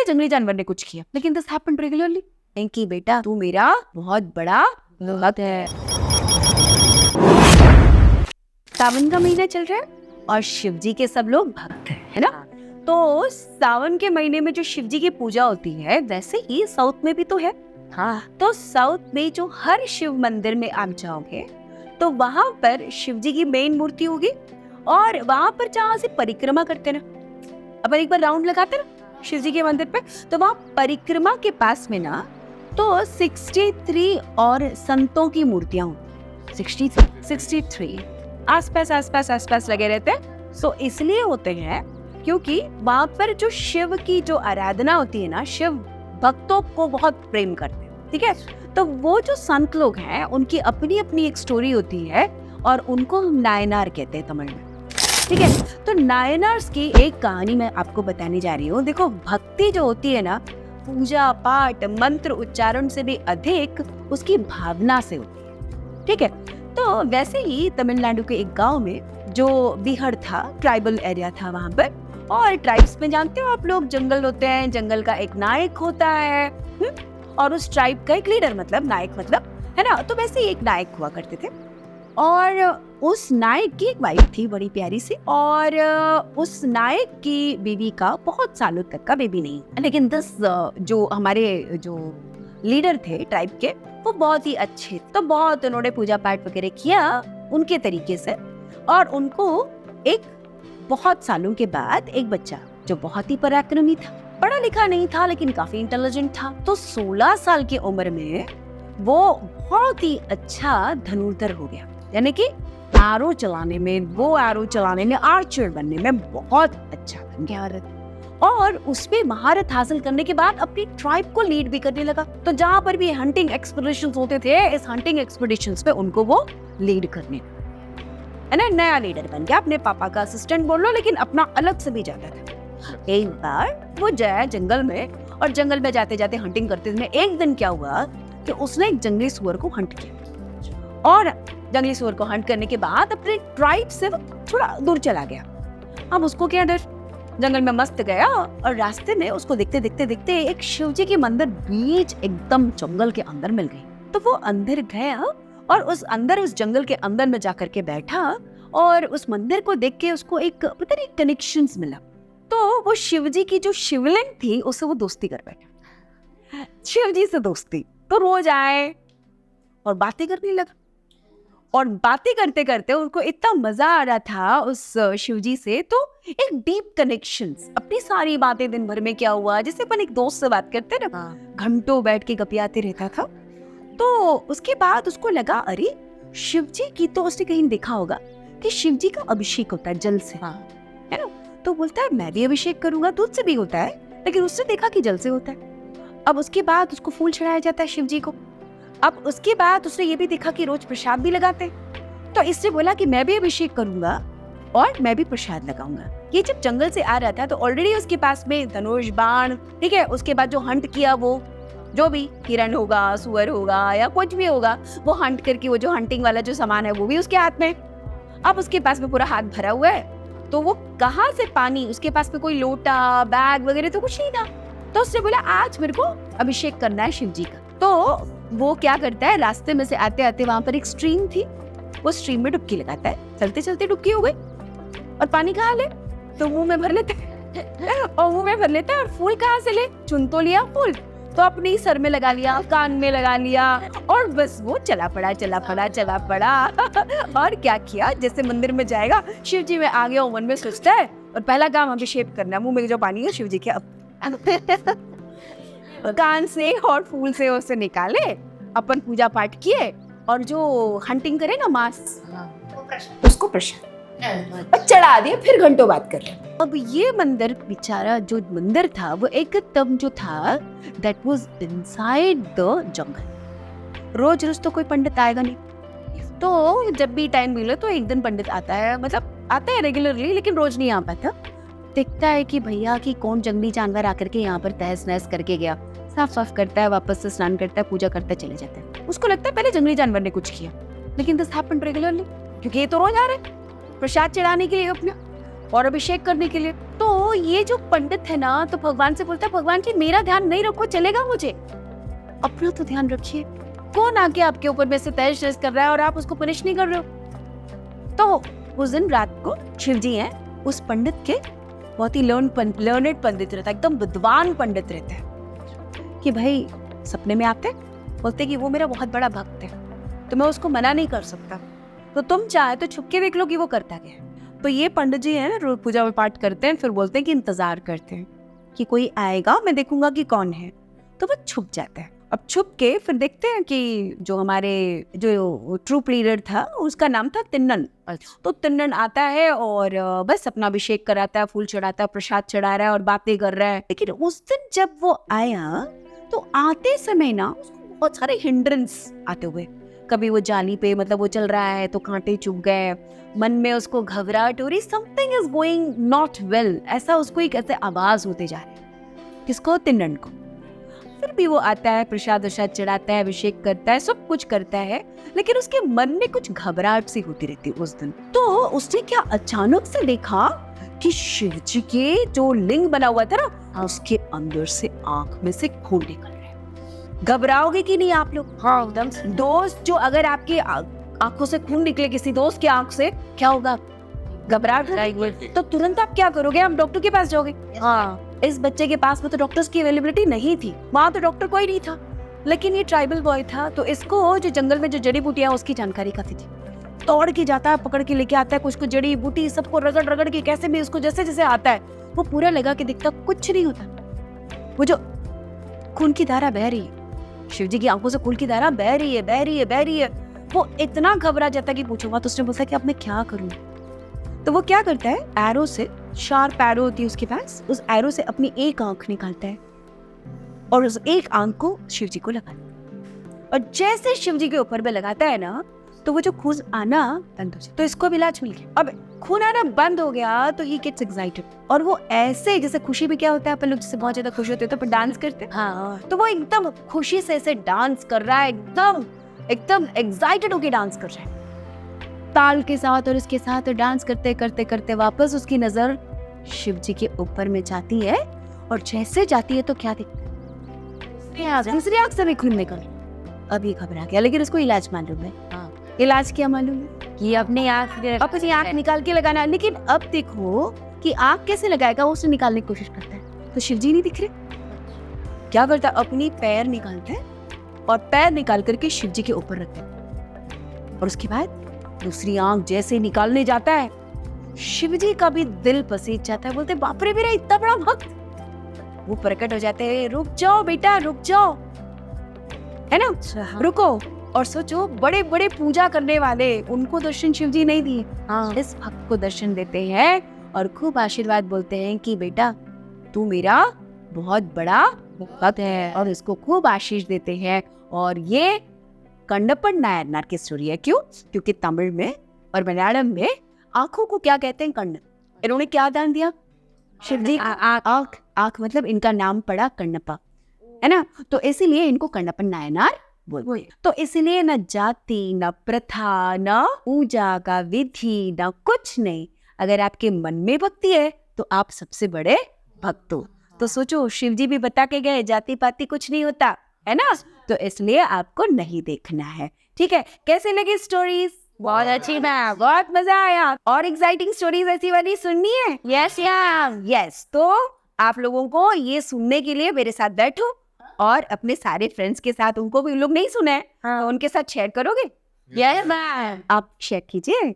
पहले जंगली जानवर ने कुछ किया, लेकिन दिस हैपेंड रेगुलरली। कि बेटा तू मेरा बहुत बड़ा भक्त है। सावन का महीना चल रहा है और शिव जी के सब लोग भक्त हैं, है ना। तो सावन के महीने में जो शिव जी की पूजा होती है, वैसे ही साउथ में भी तो है। हाँ, तो साउथ में जो हर शिव मंदिर में आप जाओगे तो वहां पर शिव जी की मेन मूर्ति होगी और वहां पर जहाँ से परिक्रमा करते ना, अपन एक बार राउंड लगाते ना शिव जी के मंदिर पे, तो वहां परिक्रमा के पास में ना तो 63 और संतों की मूर्तियां होती, 63 आसपास लगे रहते हैं। सो इसलिए होते हैं क्योंकि वहां पर जो शिव की जो आराधना होती है ना, शिव भक्तों को बहुत प्रेम करते हैं, ठीक है। तो वो जो संत लोग हैं उनकी अपनी अपनी एक स्टोरी होती है और उनको हम नायनार कहते हैं तमिल में, ठीक है। तो नायनार्स की एक कहानी मैं आपको बताने जा रही हूँ। देखो, भक्ति जो होती है ना, पूजा पाठ मंत्र उच्चारण से भी अधिक उसकी भावना से होती है, ठीक है। तो वैसे ही तमिलनाडु के एक गांव में जो बिहार था, ट्राइबल एरिया था वहां पर, और ट्राइब्स में जानते हो आप लोग, जंगल होते हैं, जंगल का एक नायक होता है और उस ट्राइब का एक लीडर, मतलब नायक मतलब, है ना। तो वैसे ही एक नायक हुआ करते थे और उस नायक की एक वाइफ थी बड़ी प्यारी सी, और उस नायक की बेबी का बहुत सालों तक का बेबी नहीं, लेकिन जो हमारे जो लीडर थे ट्राइब के, वो बहुत ही अच्छे, तो बहुत उन्होंने पूजा पाठ वगैरह किया उनके तरीके से, और उनको एक बहुत सालों के बाद एक बच्चा जो बहुत ही पराक्रमी था, पढ़ा लिखा नहीं था लेकिन काफी इंटेलिजेंट था। तो 16 साल की उम्र में वो बहुत ही अच्छा धनुर्धर हो गया, यानी कि एरो चलाने में आर्चर बनने में बहुत अच्छा बन गया, और उसमें महारत हासिल करने के बाद अपनी ट्राइब को लीड भी करने लगा। तो जहाँ पर भी हंटिंग एक्सपीडिशंस होते थे, इस हंटिंग एक्सपीडिशंस पे उनको वो लीड करने, है ना, नया लीडर बन गया। अपने पापा का असिस्टेंट बोल लो, लेकिन अपना अलग से भी जाता था। एक बार वो जाया जंगल में, और जंगल में जाते जाते हंटिंग करते थे। एक दिन क्या हुआ कि उसने एक जंगली सुअर को हंट किया, और जंगली सुअर को हंट करने के बाद अपने ट्राइब से थोड़ा दूर चला गया। अब उसको क्या डर, जंगल में मस्त गया, और रास्ते में उसको देखते एक शिवजी की मंदिर बीच एकदम जंगल के अंदर मिल गई। तो वो अंदर गया और उस जंगल के अंदर में जाकर के बैठा, और उस मंदिर को देख के उसको एक पता नहीं कनेक्शंस मिला। तो वो शिवजी की जो शिवलिंग थी उससे वो दोस्ती कर बैठा, शिवजी से दोस्ती। तो रोज आए और बातें करने लगा, और बातें करते करते उनको इतना मजा आ रहा था उस शिवजी से, तो एक डीप कनेक्शंस, अपनी सारी बातें दिन भर में क्या हुआ, जैसे अपन एक दोस्त से बात करते हैं ना, घंटों बैठ के गपियाते रहता था। तो उसके बाद उसको लगा, अरे शिवजी की, तो उसने कहीं देखा होगा कि शिवजी का अभिषेक होता है जल से, है ना। तो बोलता है मैं भी अभिषेक करूंगा, दूध से भी होता है, लेकिन उसने देखा कि जल से होता है। अब उसके बाद उसको फूल चढ़ाया जाता है शिवजी को। अब उसके बाद उसने ये भी देखा कि रोज प्रसाद भी लगाते हैं, तो इससे बोला कि मैं भी अभिषेक करूंगा और मैं भी प्रसाद लगाऊंगा। ये जब जंगल से आ रहा था तो ऑलरेडी उसके पास में धनुष बाण, ठीक है, उसके बाद जो हंट किया, वो जो भी हिरण होगा, सुअर होगा या कुछ भी होगा, वो हंट करके वो जो हंटिंग वाला जो सामान है वो भी उसके हाथ में। अब उसके पास में पूरा हाथ भरा हुआ है, तो वो कहाँ से पानी, उसके पास में कोई लोटा बैग वगैरह तो कुछ नहीं था। तो उसने बोला आज मेरे को अभिषेक करना है शिव जी का। तो वो क्या करता है, रास्ते में से आते आते वहां पर एक स्ट्रीम थी, वो स्ट्रीम में डुबकी लगाता है, चलते चलते डुबकी हो गई, और पानी कहाँ ले, तो मुंह में भर लेता है और मुंह में भर लेता है, और फूल कहाँ से ले, चुन तो लिया फूल, तो अपने सर में लगा लिया, कान में लगा लिया, और बस वो चला पड़ा और क्या किया, जैसे मंदिर में जाएगा, शिव जी में आ गया, मन में सोचता है, और पहला काम अभिषेक करना, मुंह में जो पानी है शिव जी के कान से और फूल से उसे निकाले, अपन पूजा पाठ किए, और जो हंटिंग करे ना मांस, उसको प्रसाद चढ़ा दिया, फिर घंटों बात कर रहे। अब ये मंदिर बेचारा जो मंदिर था वो एकदम जो था that was inside the jungle. रोज रोज तो कोई पंडित आएगा नहीं, तो जब भी टाइम मिले तो एक दिन पंडित आता है, मतलब आता है रेगुलरली, लेकिन रोज नहीं आ पाता। देखता है कि भैया कि कौन जंगली जानवर आकर के यहाँ पर तहस नहस करके गया, साफ साफ करता है, वापस से स्नान करता है, पूजा करता है, चले जाता है। उसको लगता है पहले जंगली जानवर ने कुछ किया, लेकिन दिस हैपेंड रेगुलरली, क्योंकि ये तो रोज आ रहे हैं प्रसाद चढ़ाने के लिए अपना। और अभिषेक करने के लिए। तो ये जो पंडित है ना, तो भगवान से बोलता है, भगवान जी मेरा ध्यान नहीं रखो, चलेगा मुझे, अपना तो ध्यान रखिए। कौन आके आपके ऊपर में से तहस नहस कर रहा है और आप उसको पनिश नहीं कर रहे हो। तो उस दिन रात को शिव जी हैं, उस पंडित के बहुत ही लर्नेड पंडित रहता है, एकदम विद्वान पंडित रहता है, कि भाई सपने में आते बोलते कि वो मेरा बहुत बड़ा भक्त है, तो मैं उसको मना नहीं कर सकता, तो तुम चाहे तो छुप के देख लो कि वो करता क्या है। तो ये पंडित जी है ना, रोज पूजा पाठ करते हैं, फिर बोलते हैं कि इंतजार करते हैं कि कोई आएगा, मैं देखूंगा कि कौन है। तो वो छुप जाता है। अब छुप के फिर देखते हैं कि जो हमारे जो ट्रूप लीडर था उसका नाम था तिन्नन। तो तिन्नन आता है और बस अपना अभिषेक कराता है, फूल चढ़ाता है, प्रसाद चढ़ा रहा है और बातें कर रहा है। लेकिन उस दिन जब वो आया तो आते समय ना उसको बहुत सारे हिंड्रेंस आते हुए, कभी वो जाली पे मतलब वो चल रहा है तो कांटे चुभ गए, मन में उसको घबराहट हो रही, something is going not well, ऐसा उसको एक ऐसे आवाज होते जा रहे हैं। किसको? तिन्नन को। फिर भी वो आता है, प्रसाद वसाद चढ़ाता है, अभिषेक करता है, सब कुछ करता है, लेकिन उसके मन में कुछ घबराहट सी होती रहती है उस दिन। तो उसने क्या अचानक से देखा कि शिव जी के जो लिंग बना हुआ था ना, उसके अंदर से आंख में से खून निकल रहा है। घबराओगे कि नहीं आप लोग? हाँ एकदम। दोस्त जो अगर आपकी आंखों से खून निकले किसी दोस्त की आंख से, क्या होगा? घबराहट। तो तुरंत आप क्या करोगे? आप डॉक्टर के पास जाओगे। हाँ, इस बच्चे के पास में तो डॉक्टर्स की अवेलेबिलिटी नहीं थी, वहाँ तो डॉक्टर कोई नहीं था, लेकिन ये ट्राइबल बॉय था, तो इसको जो जंगल में जो जड़ी बूटियां उसकी जानकारी काफी थी। तोड़ के जाता है, पकड़ के लेके आता है, कुछ जड़ी बूटी सबको रगड़ रगड़ के कैसे भी उसको जैसे जैसे आता है वो पूरा लगा के दिखता, कुछ नहीं होता। वो जो खून की धारा बह रही है, शिव जी की आंखों से खून की धारा बह रही है, बह रही है, बह रही है। वो इतना घबरा जाता कि पूछो मत। उसने बोला कि अब मैं क्या करूं? तो वो क्या करता है, एरो से, शार्प एरो होती है उसके पास, उस एरो से अपनी एक आंख निकालता है और उस एक आंख को शिव जी को लगाता है। और जैसे शिव जी के ऊपर में लगाता है ना, तो वो जो खून आना बंद हो जाता है। तो इसको भी इलाज मिल गया। अब खून आना बंद हो गया तो ही गेट्स एक्साइटेड, और वो ऐसे, जैसे खुशी में क्या होता है, अपन लोग जैसे बहुत ज्यादा खुश होते हैं तो अपन डांस करते हैं। हाँ, तो वो एकदम खुशी से ऐसे डांस कर रहा है, एकदम एकदम एक्साइटेड होके डांस कर रहा है ताल के साथ, और इसके साथ डांस करते करते करते वापस उसकी नजर शिव जी के ऊपर में जाती है, और जैसे जाती है तो क्या दिखता है? दूसरी आंख से भी खून निकल। अभी घबरा गया, लेकिन उसको इलाज मालूम है। इलाज क्या मालूम है? कि अपनी आंख निकाल के लगाना। लेकिन अब देखो कि आंख कैसे लगाएगा, उससे निकालने की कोशिश करता है, तो शिव जी नहीं दिख रहे। क्या करता है? अपनी पैर निकालता है और पैर निकाल करके शिव जी के ऊपर रखता है, और उसके बाद दूसरी आंख जैसे निकालने जाता है, शिव जी का भी दिल पसीज जाता है। बोलते बाप रे, मेरा इतना बड़ा भक्त। वो प्रकट हो जाते हैं, रुक जाओ बेटा, रुक जाओ, है ना, रुको और सोचो। बड़े बड़े पूजा करने वाले, उनको दर्शन शिव जी नहीं दिए, इस भक्त को दर्शन देते हैं और खूब आशीर्वाद बोलते हैं कि बेटा तू मेरा बहुत बड़ा भक्त है, और इसको खूब आशीष देते हैं। और ये कण्णप्पन नायनार की स्टोरी है। क्यों? क्योंकि तमिल में और मलयालम में आंखों को क्या कहते हैं? कण्ण। इन्होंने क्या दान दिया? शिव जी आंख। आंख मतलब इनका नाम पड़ा कण्णप्पा, है ना, तो इसीलिए इनको कण्णप्पन नायनार बोलते। तो इसीलिए न जाति, न प्रथा, न पूजा का विधि, न कुछ नहीं। अगर आपके मन में भक्ति है तो आप सबसे बड़े भक्त हो। तो सोचो, शिव जी भी बता के गए जाति पाति कुछ नहीं होता, है ना, तो इसलिए आपको नहीं देखना है। ठीक है, कैसे लगी स्टोरीज? बहुत अच्छी मैम, बहुत मजा आया। और एक्साइटिंग स्टोरीज ऐसी वाली सुननी है? Yes ma'am, yes. तो आप लोगों को ये सुनने के लिए मेरे साथ बैठो और अपने सारे फ्रेंड्स के साथ, उनको भी लोग नहीं सुना है, तो उनके साथ शेयर करोगे? Yes ma'am. आप शेयर कीजिए।